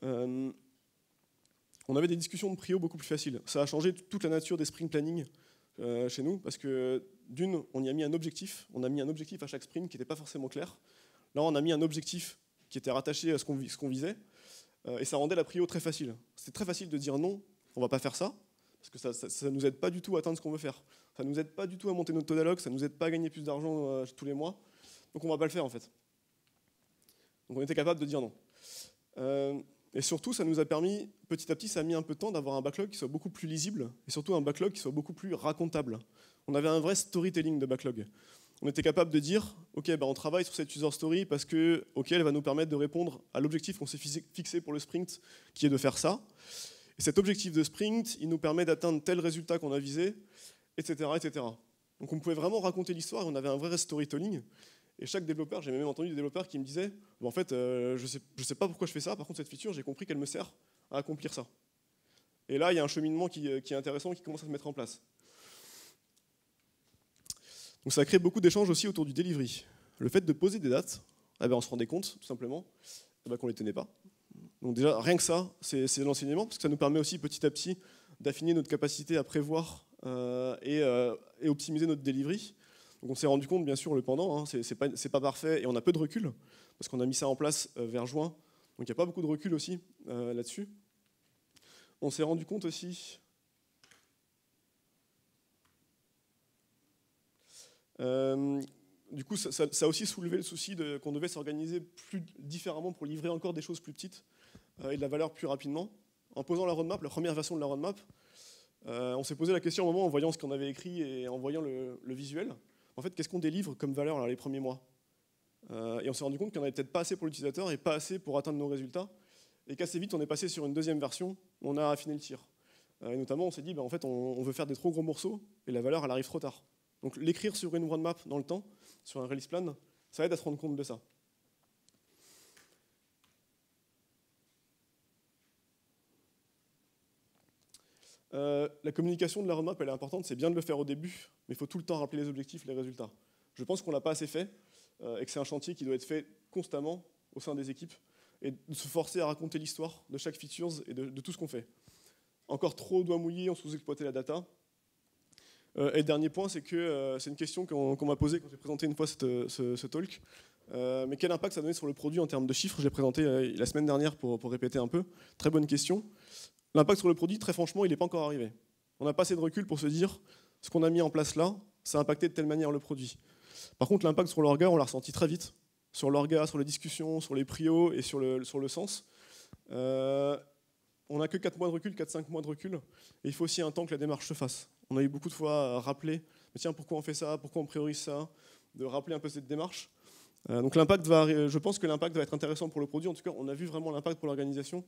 S1: On avait des discussions de prio beaucoup plus faciles. Ça a changé toute la nature des sprint planning chez nous, parce que d'une, on y a mis un objectif, à chaque sprint qui n'était pas forcément clair. Là, on a mis un objectif qui était rattaché à ce qu'on visait, et ça rendait la prio très facile. C'était très facile de dire non, on ne va pas faire ça, parce que ça ne nous aide pas du tout à atteindre ce qu'on veut faire. Ça ne nous aide pas du tout à monter notre taux d'alloc, ça ne nous aide pas à gagner plus d'argent tous les mois, donc on ne va pas le faire en fait. Donc on était capable de dire non. Et surtout, ça nous a permis, petit à petit, ça a mis un peu de temps d'avoir un backlog qui soit beaucoup plus lisible, et surtout un backlog qui soit beaucoup plus racontable. On avait un vrai storytelling de backlog. On était capable de dire, ok, on travaille sur cette user story parce que, ok, elle va nous permettre de répondre à l'objectif qu'on s'est fixé pour le sprint, qui est de faire ça. Et cet objectif de sprint, il nous permet d'atteindre tel résultat qu'on a visé, etc., etc. Donc on pouvait vraiment raconter l'histoire, on avait un vrai storytelling. Et chaque développeur, j'ai même entendu des développeurs qui me disaient, en fait, je sais pas pourquoi je fais ça, par contre cette feature, j'ai compris qu'elle me sert à accomplir ça. Et là, il y a un cheminement qui est intéressant, qui commence à se mettre en place. Donc ça a créé beaucoup d'échanges aussi autour du delivery. Le fait de poser des dates, on se rendait compte, tout simplement, qu'on ne les tenait pas. Donc déjà, rien que ça, c'est l'enseignement, parce que ça nous permet aussi petit à petit d'affiner notre capacité à prévoir et optimiser notre delivery. Donc on s'est rendu compte, bien sûr, le pendant, hein, c'est pas parfait et on a peu de recul, parce qu'on a mis ça en place vers juin, donc il n'y a pas beaucoup de recul aussi là-dessus. On s'est rendu compte aussi du coup, ça a aussi soulevé le souci qu'on devait s'organiser plus différemment pour livrer encore des choses plus petites et de la valeur plus rapidement. En posant la roadmap, la première version de la roadmap, on s'est posé la question au moment en voyant ce qu'on avait écrit et en voyant le visuel. En fait, qu'est-ce qu'on délivre comme valeur là, les premiers mois et on s'est rendu compte qu'il n'y en avait peut-être pas assez pour l'utilisateur et pas assez pour atteindre nos résultats. Et qu'assez vite, on est passé sur une deuxième version, on a affiné le tir. Et notamment, on s'est dit, en fait, on veut faire des trop gros morceaux et la valeur, elle arrive trop tard. Donc l'écrire sur une roadmap dans le temps, sur un release plan, ça aide à se rendre compte de ça. La communication de la roadmap, elle est importante, c'est bien de le faire au début, mais il faut tout le temps rappeler les objectifs, les résultats. Je pense qu'on ne l'a pas assez fait, et que c'est un chantier qui doit être fait constamment au sein des équipes, et de se forcer à raconter l'histoire de chaque feature et de tout ce qu'on fait. Encore trop doigt mouillé, on sous-exploitait la data. Et le dernier point, c'est que c'est une question qu'on m'a posée quand j'ai présenté une fois ce talk. Mais quel impact ça donnait sur le produit en termes de chiffres? J'ai présenté la semaine dernière pour répéter un peu. Très bonne question. L'impact sur le produit, très franchement, il n'est pas encore arrivé. On n'a pas assez de recul pour se dire ce qu'on a mis en place là, ça a impacté de telle manière le produit. Par contre, l'impact sur l'orga, on l'a ressenti très vite. Sur l'orga, sur les discussions, sur les prios et sur le sens. On n'a que 4 mois de recul, 4-5 mois de recul. Et il faut aussi un temps que la démarche se fasse. On a eu beaucoup de fois à rappeler, mais tiens, pourquoi on fait ça, pourquoi on priorise ça, de rappeler un peu cette démarche. Donc je pense que l'impact va être intéressant pour le produit. En tout cas, on a vu vraiment l'impact pour l'organisation.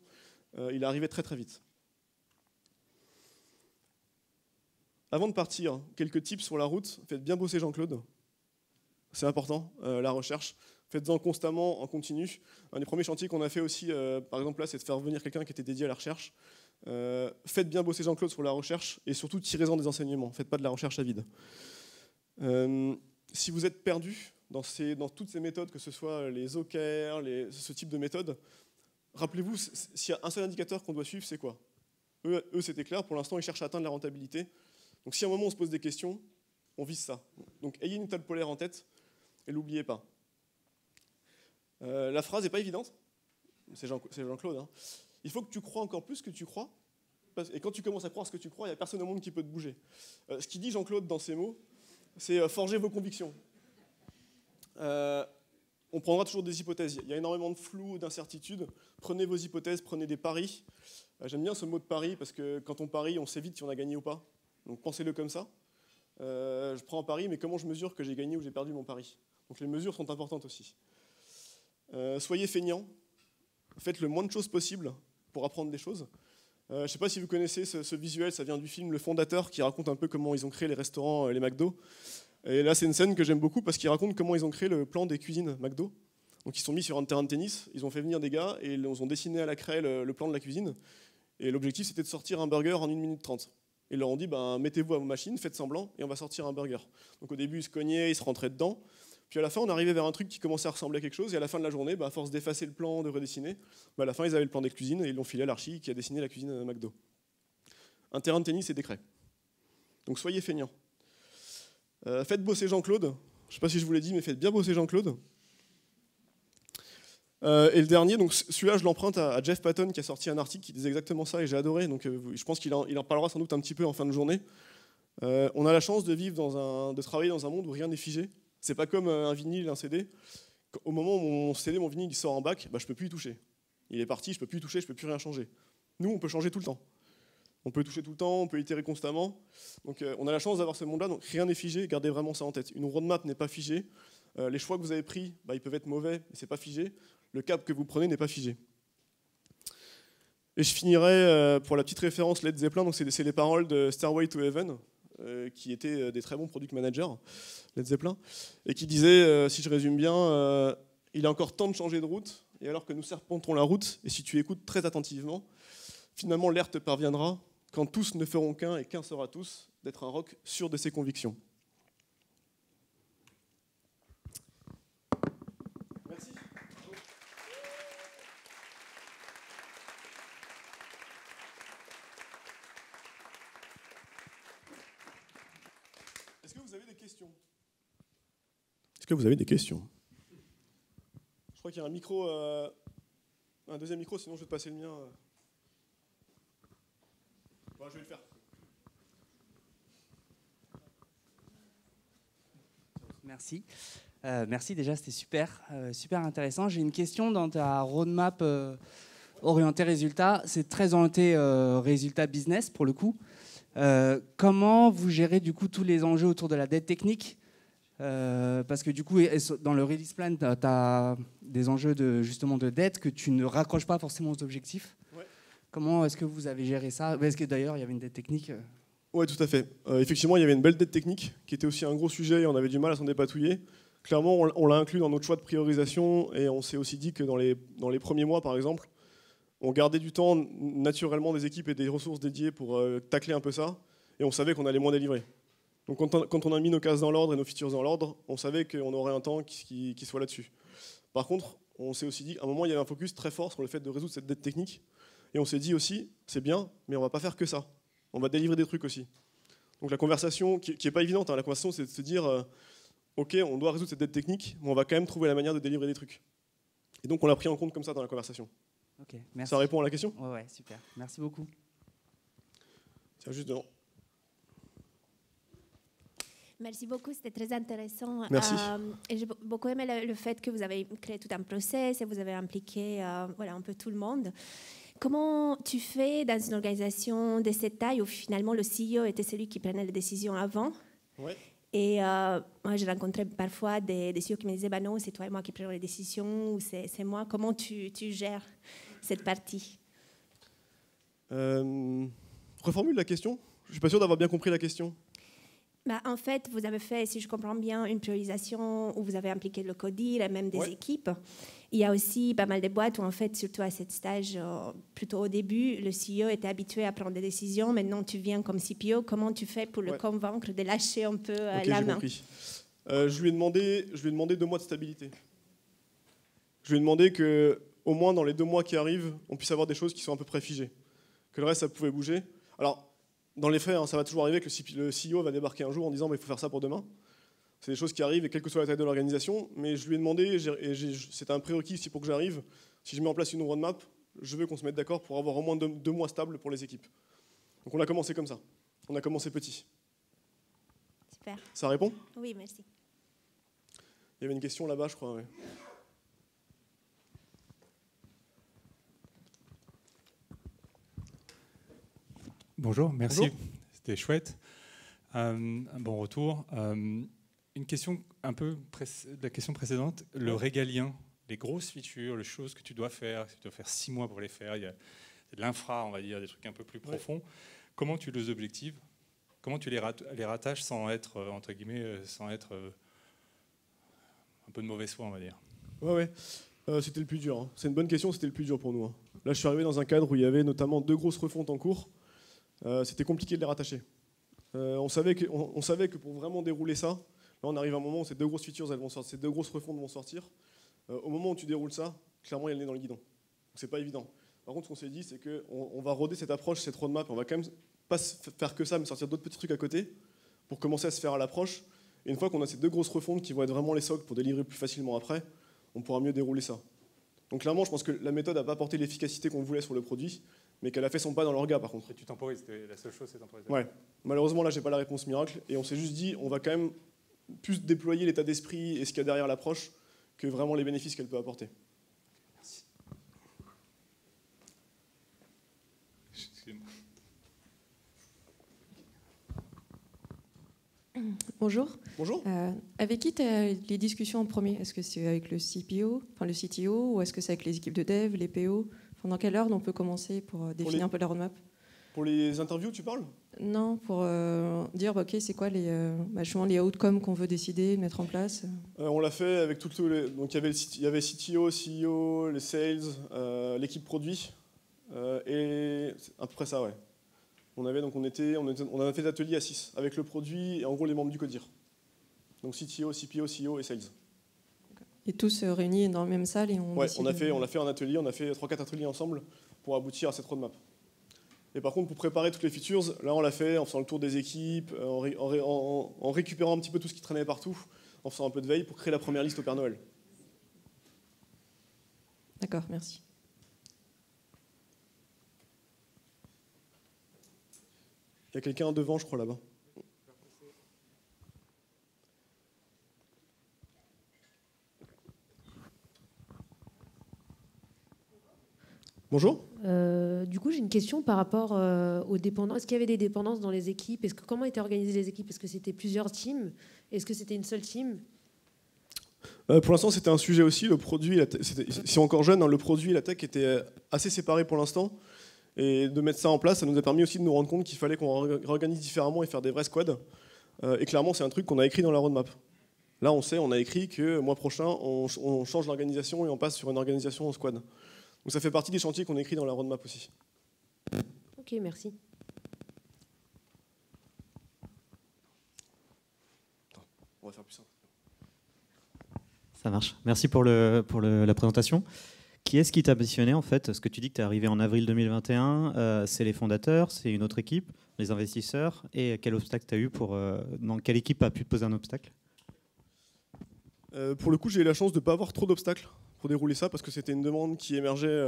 S1: Il est arrivé très très vite. Avant de partir, quelques tips sur la route. Faites bien bosser Jean-Claude. C'est important, la recherche. Faites-en constamment, en continu. Un des premiers chantiers qu'on a fait aussi, par exemple là, c'est de faire venir quelqu'un qui était dédié à la recherche. Faites bien bosser Jean-Claude sur la recherche et surtout tirez-en des enseignements. Faites pas de la recherche à vide. Si vous êtes perdu dans toutes ces méthodes, que ce soit les OKR, ce type de méthodes, rappelez-vous, s'il y a un seul indicateur qu'on doit suivre, c'est quoi? Eux c'était clair, pour l'instant, ils cherchent à atteindre la rentabilité. Donc si à un moment on se pose des questions, on vise ça. Donc ayez une étoile polaire en tête et l'oubliez pas. La phrase n'est pas évidente, c'est Jean-Claude. Hein. Il faut que tu crois encore plus que tu crois. Et quand tu commences à croire ce que tu crois, il n'y a personne au monde qui peut te bouger. Ce qu'il dit Jean-Claude dans ses mots, c'est forger vos convictions. On prendra toujours des hypothèses. Il y a énormément de flou, d'incertitudes. Prenez vos hypothèses, prenez des paris. J'aime bien ce mot de pari parce que quand on parie, on sait vite si on a gagné ou pas. Donc pensez-le comme ça. Je prends un pari, mais comment je mesure que j'ai gagné ou j'ai perdu mon pari? Donc les mesures sont importantes aussi. Soyez feignants. Faites le moins de choses possible pour apprendre des choses. Je ne sais pas si vous connaissez ce visuel, ça vient du film Le Fondateur, qui raconte un peu comment ils ont créé les restaurants, les McDo. Et là, c'est une scène que j'aime beaucoup parce qu'il raconte comment ils ont créé le plan des cuisines McDo. Donc ils se sont mis sur un terrain de tennis, ils ont fait venir des gars et ils ont dessiné à la craie le plan de la cuisine. Et l'objectif, c'était de sortir un burger en 1 minute 30. Ils leur ont dit, mettez-vous à vos machines, faites semblant, et on va sortir un burger. Donc au début, ils se cognaient, ils se rentraient dedans. Puis à la fin, on arrivait vers un truc qui commençait à ressembler à quelque chose, et à la fin de la journée, à force d'effacer le plan, de redessiner, à la fin, ils avaient le plan des cuisines, et ils l'ont filé à l'archi qui a dessiné la cuisine McDo. Un terrain de tennis et des craies. Donc soyez feignants. Faites bosser Jean-Claude. Je ne sais pas si je vous l'ai dit, mais faites bien bosser Jean-Claude. Et le dernier, donc celui-là, je l'emprunte à Jeff Patton, qui a sorti un article qui disait exactement ça, et j'ai adoré. Donc je pense qu'il en parlera sans doute un petit peu en fin de journée. On a la chance de vivre de travailler dans un monde où rien n'est figé. C'est pas comme un vinyle, un CD. Au moment où mon vinyle il sort en bac, je peux plus y toucher. Il est parti, je peux plus y toucher, je peux plus rien changer. Nous, on peut changer tout le temps. On peut toucher tout le temps, on peut itérer constamment. Donc on a la chance d'avoir ce monde-là, donc rien n'est figé, gardez vraiment ça en tête. Une roadmap n'est pas figée. Les choix que vous avez pris, ils peuvent être mauvais, mais c'est pas figé. Le cap que vous prenez n'est pas figé. Et je finirai pour la petite référence Led Zeppelin, donc c'est les paroles de Stairway to Heaven, qui étaient des très bons product managers, Led Zeppelin, et qui disait, si je résume bien, il est encore temps de changer de route, et alors que nous serpentons la route, et si tu écoutes très attentivement, finalement l'air te parviendra, quand tous ne feront qu'un et qu'un sera tous, d'être un rock sûr de ses convictions. Merci. avez des questions? Est-ce que vous avez des questions? Je crois qu'il y a un micro, un deuxième micro, sinon je vais te passer le mien. Bon, je vais le faire.
S2: Merci. Merci déjà, c'était super, super intéressant. J'ai une question dans ta roadmap orientée résultat. C'est très orienté résultat business pour le coup. Comment vous gérez du coup tous les enjeux autour de la dette technique? Parce que du coup, dans le release plan, tu as des enjeux justement de dette que tu ne raccroches pas forcément aux objectifs. Ouais. Comment est-ce que vous avez géré ça? Est-ce que d'ailleurs il y avait une dette technique?
S1: Oui, tout à fait. Effectivement, il y avait une belle dette technique qui était aussi un gros sujet et on avait du mal à s'en dépatouiller. Clairement, on l'a inclus dans notre choix de priorisation et on s'est aussi dit que dans les premiers mois, par exemple, on gardait du temps naturellement des équipes et des ressources dédiées pour tacler un peu ça et on savait qu'on allait moins délivrer. Donc quand on a mis nos cases dans l'ordre et nos features dans l'ordre, on savait qu'on aurait un temps qui soit là-dessus. Par contre, on s'est aussi dit qu'à un moment, il y avait un focus très fort sur le fait de résoudre cette dette technique et on s'est dit aussi, c'est bien, mais on ne va pas faire que ça. On va délivrer des trucs aussi. Donc la conversation, qui n'est pas évidente, hein, la conversation c'est de se dire ok, on doit résoudre cette dette technique, mais on va quand même trouver la manière de délivrer des trucs. Et donc on l'a pris en compte comme ça dans la conversation.
S2: Ok, merci.
S1: Ça répond à la question?
S2: Ouais, super. Merci beaucoup.
S1: Tiens, juste devant.
S3: Merci beaucoup, c'était très intéressant.
S1: Merci.
S3: Et j'ai beaucoup aimé le fait que vous avez créé tout un process et vous avez impliqué un peu tout le monde. Comment tu fais dans une organisation de cette taille où finalement le CEO était celui qui prenait les décisions avant? Ouais. Et moi, j'ai rencontré parfois des CEO qui me disaient bah non, c'est toi et moi qui prenons les décisions, ou c'est moi. Comment tu gères cette partie?
S1: Reformule la question. Je ne suis pas sûr d'avoir bien compris la question.
S3: Bah, en fait, vous avez fait, si je comprends bien, une priorisation où vous avez impliqué le CODIR et même des équipes. Il y a aussi pas mal de boîtes où, en fait, surtout à cet stage, plutôt au début, le CEO était habitué à prendre des décisions. Maintenant, tu viens comme CPO. Comment tu fais pour le convaincre de lâcher un peu la main?
S1: Compris. Je lui ai demandé 2 mois de stabilité. Je lui ai demandé qu'au moins dans les 2 mois qui arrivent, on puisse avoir des choses qui sont à peu près figées. Que le reste, ça pouvait bouger. Alors, dans les faits, hein, ça va toujours arriver que le CEO va débarquer un jour en disant il faut faire ça pour demain. C'est des choses qui arrivent, et quelle que soit la taille de l'organisation. Mais je lui ai demandé, c'était un prérequis aussi pour que j'arrive, si je mets en place une roadmap, je veux qu'on se mette d'accord pour avoir au moins 2 mois stables pour les équipes. Donc on a commencé comme ça. On a commencé petit.
S3: Super.
S1: Ça répond?
S3: Oui, merci.
S1: Il y avait une question là-bas, je crois. Ouais.
S4: Bonjour, merci.
S1: Bonjour.
S4: C'était chouette. Un bon retour. Une question un peu de la question précédente, le régalien, les grosses features, les choses que tu dois faire 6 mois pour les faire, il y a de l'infra, on va dire, des trucs un peu plus profonds. Comment tu les objectives? Comment tu les rattaches sans être, entre guillemets, sans être un peu de mauvaise foi, on va dire?
S1: Ouais. C'était le plus dur. Hein. C'est une bonne question, c'était le plus dur pour nous. Hein. Là, je suis arrivé dans un cadre où il y avait notamment 2 grosses refontes en cours. C'était compliqué de les rattacher. On savait que pour vraiment dérouler ça, là on arrive à un moment où ces 2 grosses features, elles vont sortir, ces 2 grosses refontes vont sortir. Au moment où tu déroules ça, clairement il y a le nez dans le guidon. Donc c'est pas évident. Par contre, ce qu'on s'est dit, c'est qu'on va roder cette approche, cette roadmap, on va quand même pas faire que ça, mais sortir d'autres petits trucs à côté pour commencer à se faire à l'approche. Et une fois qu'on a ces 2 grosses refontes qui vont être vraiment les socles pour délivrer plus facilement après, on pourra mieux dérouler ça. Donc clairement, je pense que la méthode n'a pas apporté l'efficacité qu'on voulait sur le produit, mais qu'elle a fait son pas dans l'orga par contre.
S4: Et tu temporises, la seule chose c'est temporiser.
S1: Ouais. Malheureusement là j'ai pas la réponse miracle et on s'est juste dit on va quand même plus déployer l'état d'esprit et ce qu'il y a derrière l'approche que vraiment les bénéfices qu'elle peut apporter.
S4: Merci.
S5: Bonjour.
S1: Bonjour.
S5: Avec qui tu as les discussions en premier? Est-ce que c'est avec le CPO, enfin le CTO, ou est-ce que c'est avec les équipes de dev, les PO? Enfin, dans quelle ordre on peut commencer pour définir un peu la roadmap?
S1: Pour les interviews, tu parles?
S5: Non, pour dire ok, c'est quoi les outcomes qu'on veut décider, mettre en place?
S1: On l'a fait avec toutes les. Donc il y avait CTO, CEO, les sales, l'équipe produit, et c'est à peu près ça, ouais. On a fait des ateliers à 6 avec le produit et en gros les membres du CODIR. Donc CTO, CPO, CEO et sales.
S5: Et tous réunis dans la même salle et on.
S1: Ouais, on a fait un atelier, on a fait 3-4 ateliers ensemble pour aboutir à cette roadmap. Et par contre, pour préparer toutes les features, là, on l'a fait en faisant le tour des équipes, en récupérant un petit peu tout ce qui traînait partout, en faisant un peu de veille pour créer la première liste au Père Noël.
S5: D'accord, merci.
S1: Il y a quelqu'un devant, je crois, là-bas. Bonjour.
S6: Du coup, j'ai une question par rapport aux dépendants. Est-ce qu'il y avait des dépendances dans les équipes? Comment étaient organisées les équipes? Est-ce que c'était plusieurs teams? Est-ce que c'était une seule team?
S1: Pour l'instant, c'était un sujet aussi. Le produit, c'est encore jeune, hein, le produit et la tech étaient assez séparés pour l'instant. Et de mettre ça en place, ça nous a permis aussi de nous rendre compte qu'il fallait qu'on réorganise différemment et faire des vrais squads. Et clairement, c'est un truc qu'on a écrit dans la roadmap. Là, on sait, on a écrit que mois prochain, on change l'organisation et on passe sur une organisation en squad. Donc ça fait partie des chantiers qu'on a écrits dans la roadmap aussi.
S6: Ok, merci.
S1: On va faire plus simple.
S7: Ça marche. Merci pour la présentation. Qui est-ce qui t'a missionné en fait? Ce que tu dis que tu es arrivé en avril 2021, c'est les fondateurs, c'est une autre équipe, les investisseurs. Et quel obstacle tu as eu dans quelle équipe a pu te poser un obstacle?
S1: Pour le coup, j'ai eu la chance de ne pas avoir trop d'obstacles pour dérouler ça parce que c'était une demande qui émergeait.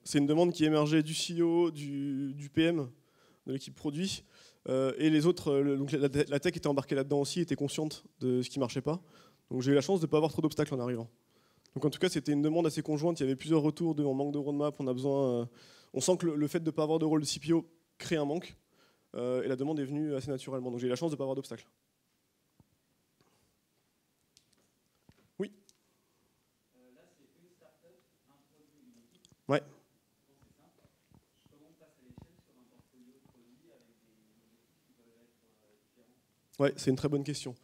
S1: C'est une demande qui émergeait du CEO, du PM, de l'équipe produit. Et les autres, donc la tech était embarquée là-dedans aussi, était consciente de ce qui ne marchait pas. Donc j'ai eu la chance de ne pas avoir trop d'obstacles en arrivant. Donc en tout cas, c'était une demande assez conjointe. Il y avait plusieurs retours on manque de roadmap, on a besoin. On sent que le fait de ne pas avoir de rôle de CPO crée un manque. Et la demande est venue assez naturellement. Donc j'ai eu la chance de ne pas avoir d'obstacles. Oui. Là, c'est une startup, un produit, une équipe. Ouais. Comment on passe à l'échelle sur un portfolio de produits avec des objectifs qui peuvent être différents? Ouais, c'est une très bonne question.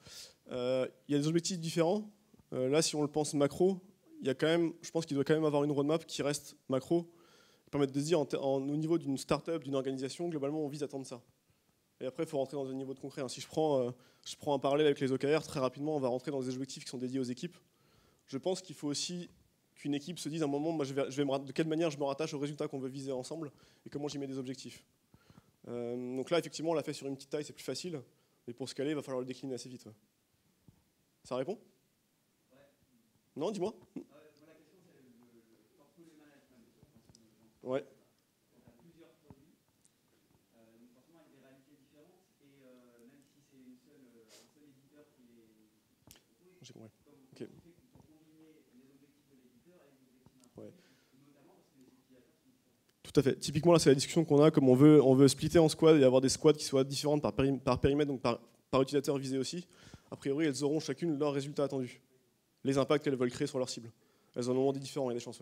S1: Il y a des objectifs différents. Là, si on le pense macro, il y a quand même, je pense qu'il doit quand même avoir une roadmap qui reste macro, qui permet de se dire au niveau d'une startup, d'une organisation, globalement, on vise à atteindre ça. Et après, il faut rentrer dans un niveau de concret. Si je prends un parallèle avec les OKR, très rapidement, on va rentrer dans des objectifs qui sont dédiés aux équipes. Je pense qu'il faut aussi qu'une équipe se dise à un moment, moi, de quelle manière je me rattache aux résultats qu'on veut viser ensemble et comment j'y mets des objectifs. Donc là, effectivement, on l'a fait sur une petite taille, c'est plus facile. Mais pour scaler, il va falloir le décliner assez vite. Ouais. Ça répond? Non, dis-moi. La question, c'est le portfolio management. Ouais. On a plusieurs produits, donc forcément avec des réalités différentes, et même si c'est un seul éditeur qui est... J'ai compris. Okay. Pour combiner les objectifs de l'éditeur et les objectifs d'un produit, notamment parce que les utilisateurs sont différents. Tout à fait. Typiquement, là, c'est la discussion qu'on a, comme on veut splitter en squad et avoir des squads qui soient différentes par périmètre, donc par utilisateur visé aussi. A priori, elles auront chacune leurs résultats attendus. Les impacts qu'elles veulent créer sur leur cible. Elles en auront des différents, il y a des chances,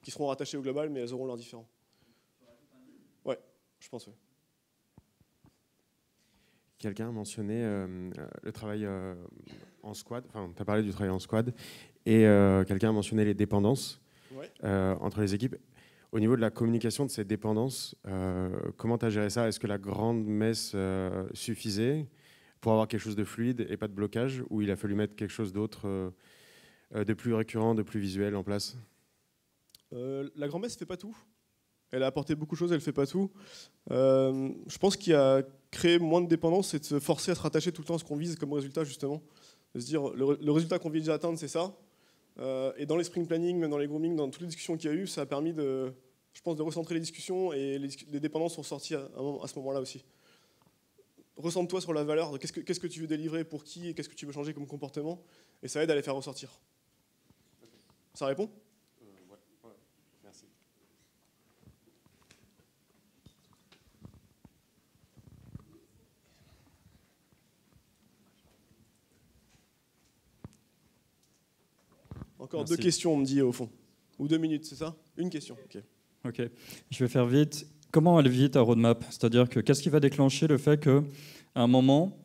S1: qui seront rattachés au global, mais elles auront leurs différents. Ouais, je pense, ouais.
S8: Quelqu'un a mentionné le travail en squad, enfin, tu as parlé du travail en squad, et quelqu'un a mentionné les dépendances entre les équipes. Au niveau de la communication de ces dépendances, comment tu as géré ça? Est-ce que la grande messe suffisait pour avoir quelque chose de fluide et pas de blocage, ou il a fallu mettre quelque chose d'autre de plus récurrent, de plus visuel en place?
S1: La grand-messe ne fait pas tout. Elle a apporté beaucoup de choses, elle ne fait pas tout. Je pense qu'il y a créé moins de dépendance, c'est de se forcer à se rattacher tout le temps à ce qu'on vise comme résultat, justement. De se dire, le résultat qu'on vise à atteindre, c'est ça. Et dans les sprint planning, même dans les grooming, dans toutes les discussions qu'il y a eu, ça a permis de recentrer les discussions, et les dépendances sont sorties à ce moment-là aussi. Ressente-toi sur la valeur de qu'est-ce que tu veux délivrer, pour qui, et qu'est-ce que tu veux changer comme comportement, et ça aide à les faire ressortir. Ça répond?
S8: Ouais, merci.
S1: Encore Merci. 2 questions, on me dit au fond. Ou 2 minutes, c'est ça? Une question,
S9: Ok, je vais faire vite. Comment elle vit ta roadmap? C'est-à-dire que qu'est-ce qui va déclencher le fait qu'à un moment,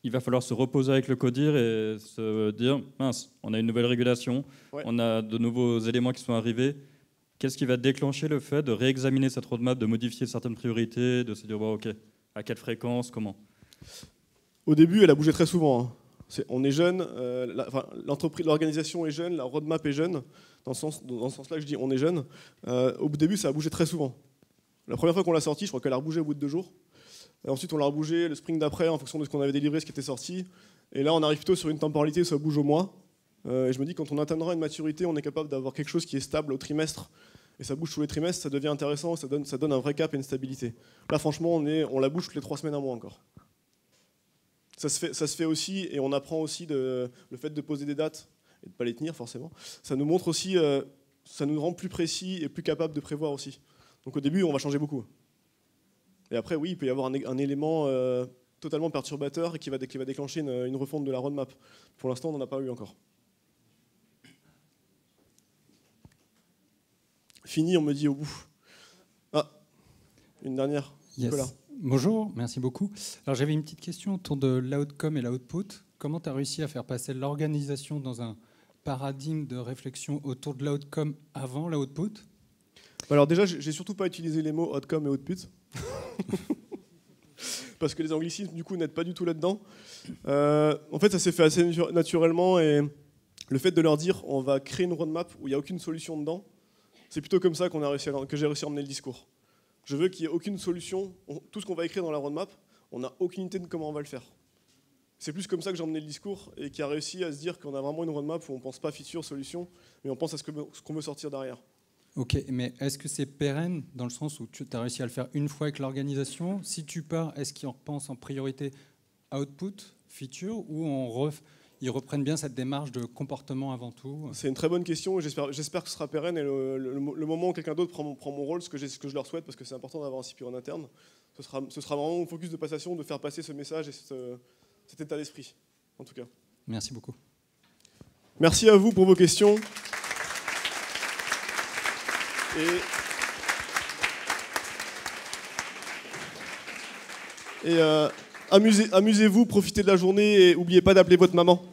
S9: il va falloir se reposer avec le CODIR et se dire, mince, on a une nouvelle régulation, on a de nouveaux éléments qui sont arrivés. Qu'est-ce qui va déclencher le fait de réexaminer cette roadmap, de modifier certaines priorités, de se dire, bon, ok, à quelle fréquence, comment?
S1: Au début, elle a bougé très souvent. Hein. On est jeune, l'organisation est jeune, la roadmap est jeune. Dans ce sens-là, je dis on est jeune. Au début, ça a bougé très souvent. La première fois qu'on l'a sorti, je crois qu'elle a rebougé au bout de 2 jours. Et ensuite, on l'a rebougé le sprint d'après en fonction de ce qu'on avait délivré, ce qui était sorti. Et là, on arrive plutôt sur une temporalité où ça bouge au mois. Et je me dis, quand on atteindra une maturité, on est capable d'avoir quelque chose qui est stable au trimestre. Et ça bouge tous les trimestres, ça devient intéressant, ça donne un vrai cap et une stabilité. Là, franchement, on la bouge toutes les 3 semaines, un mois encore. Ça se fait aussi, et on apprend aussi le fait de poser des dates et de ne pas les tenir forcément. Ça nous montre aussi, ça nous rend plus précis et plus capable de prévoir aussi. Donc au début, on va changer beaucoup. Et après, oui, il peut y avoir un élément totalement perturbateur qui va déclencher une refonte de la roadmap. Pour l'instant, on n'en a pas eu encore. Fini, on me dit au bout. Ah, une dernière.
S10: Yes.
S1: Nicolas.
S10: Bonjour, merci beaucoup. Alors j'avais une petite question autour de l'outcome et l'output. Comment tu as réussi à faire passer l'organisation dans un paradigme de réflexion autour de l'outcome avant l'output?
S1: Alors déjà, j'ai surtout pas utilisé les mots outcome et output. Parce que les anglicismes, du coup, n'aident pas du tout là-dedans. En fait, ça s'est fait assez naturellement, et le fait de leur dire on va créer une roadmap où il n'y a aucune solution dedans, c'est plutôt comme ça que j'ai réussi à emmener le discours. Je veux qu'il n'y ait aucune solution. Tout ce qu'on va écrire dans la roadmap, on n'a aucune idée de comment on va le faire. C'est plus comme ça que j'ai emmené le discours et qui a réussi à se dire qu'on a vraiment une roadmap où on ne pense pas feature, solution, mais on pense à ce qu'on veut sortir derrière.
S10: Ok, mais est-ce que c'est pérenne dans le sens où tu as réussi à le faire une fois avec l'organisation? Si tu pars, est-ce qu'ils repense en priorité output, feature, ou ils reprennent bien cette démarche de comportement avant tout?
S1: C'est une très bonne question, et j'espère que ce sera pérenne, et le moment où quelqu'un d'autre prend mon rôle, ce que je leur souhaite, parce que c'est important d'avoir un CPO en interne, ce sera vraiment mon focus de passation, de faire passer ce message et cet état d'esprit, en tout cas.
S10: Merci beaucoup.
S1: Merci à vous pour vos questions. Et amusez-vous, profitez de la journée et n'oubliez pas d'appeler votre maman.